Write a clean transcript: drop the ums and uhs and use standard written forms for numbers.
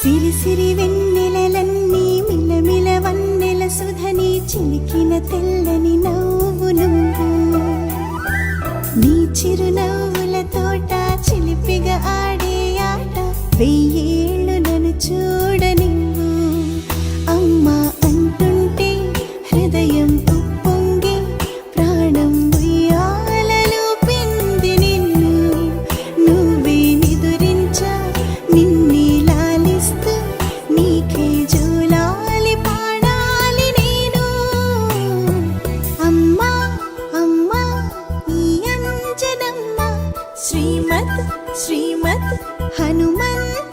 సిరి సిరి వెన్నెలలన్నీ మిలమిల వన్నెల సుధని చిలికిన తెల్లని నవ్వు నువ్వు నీ చిరునవ్వుల తోట చిలిపిగా ఆడే ఆట వెయ్యేళ్ళు నన్ను చూడనివ్వు అమ్మా అంటుంటే హృదయం ఉప్పొంగి ప్రాణం ఉయ్యాలలో పింది నిన్ను నువ్వే నిదురించా నిన్నే లాలిస్తూ నీకే జోలాలి పాడాలి నేను అమ్మా అమ్మా ఈ అంజనమ్మ శ్రీమద్ శ్రీమద్ హనుమంత